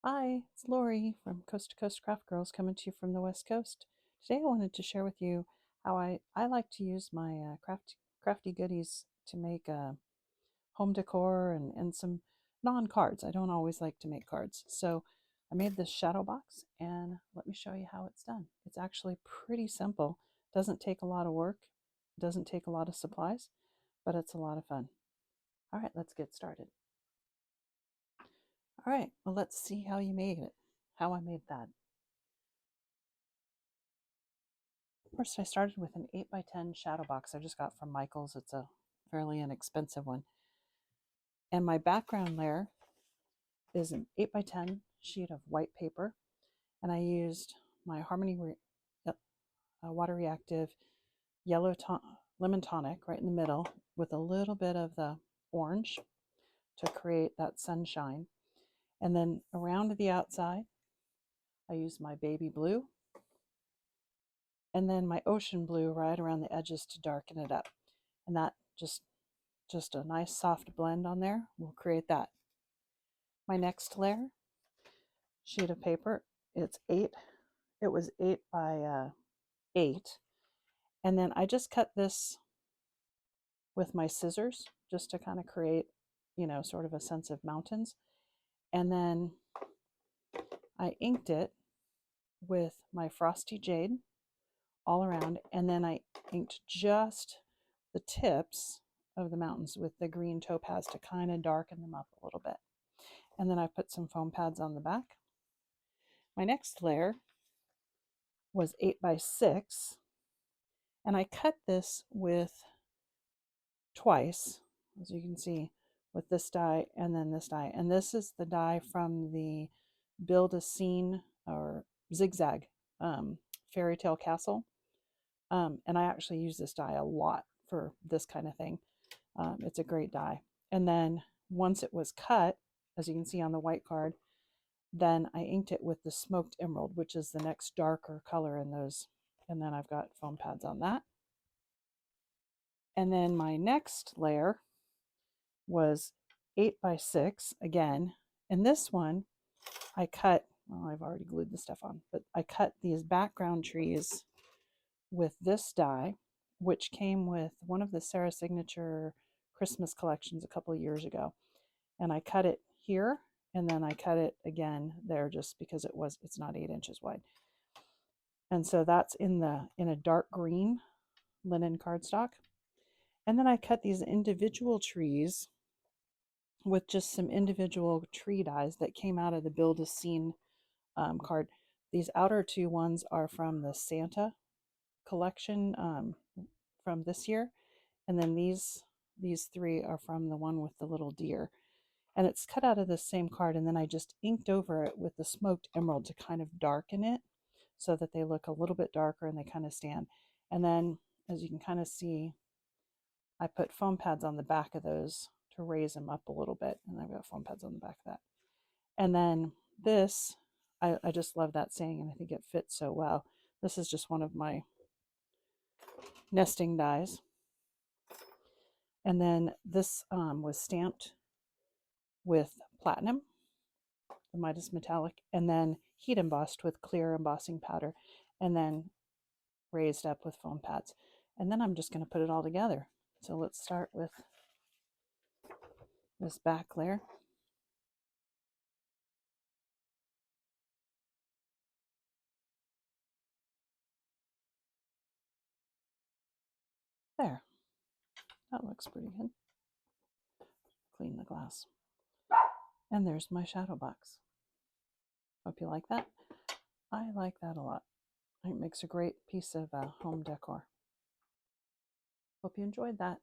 Hi, it's Lori from Coast to Coast Craft Girls coming to you from the West Coast. Today I wanted to share with you how I like to use my crafty goodies to make home decor and some non-cards. I don't always like to make cards. So I made this shadow box and let me show you how it's done. It's actually pretty simple. Doesn't take a lot of work. Doesn't take a lot of supplies, but it's a lot of fun. All right, let's get started. All right, well, let's see how you made it, how I made that. First, I started with an 8x10 shadow box I just got from Michael's. It's a fairly inexpensive one. And my background layer is an 8x10 sheet of white paper. And I used my Harmony Water Reactive Lemon Tonic right in the middle with a little bit of the orange to create that sunshine. And then around the outside, I used my baby blue and then my ocean blue right around the edges to darken it up. And that just a nice soft blend on there will create that. My next layer, sheet of paper, it was 8 by 8. And then I just cut this with my scissors just to kind of create, sort of a sense of mountains. And then I inked it with my Frosty Jade all around. And then I inked just the tips of the mountains with the green topaz to kind of darken them up a little bit. And then I put some foam pads on the back. My next layer was 8 by 6, and I cut this with twice, as you can see, with this die and then this die. And this is the die from the Build a Scene or Zigzag Fairy Tale Castle. And I actually use this die a lot for this kind of thing. It's a great die. And then once it was cut, as you can see on the white card, then I inked it with the Smoked Emerald, which is the next darker color in those. And then I've got foam pads on that. And then my next layer was 8 by 6 again. And this one I cut, well, I've already glued the stuff on, but I cut these background trees with this die, which came with one of the Sarah Signature Christmas collections a couple of years ago. And I cut it here, and then I cut it again there just because it's not 8 inches wide. And so that's in a dark green linen cardstock. And then I cut these individual trees with just some individual tree dies that came out of the Build a Scene card. These outer two ones are from the Santa collection from this year. And then these three are from the one with the little deer. And it's cut out of the same card. And then I just inked over it with the Smoked Emerald to kind of darken it so that they look a little bit darker and they kind of stand. And then, as you can kind of see, I put foam pads on the back of those to raise them up a little bit. And I've got foam pads on the back of that. And then this, I just love that saying, and I think it fits so well. This is just one of my nesting dies. And then this was stamped with platinum, the Midas metallic, and then heat embossed with clear embossing powder, and then raised up with foam pads. And then I'm just going to put it all together. So let's start with this back layer. There. That looks pretty good. Clean the glass. And there's my shadow box. Hope you like that. I like that a lot. It makes a great piece of home decor. Hope you enjoyed that.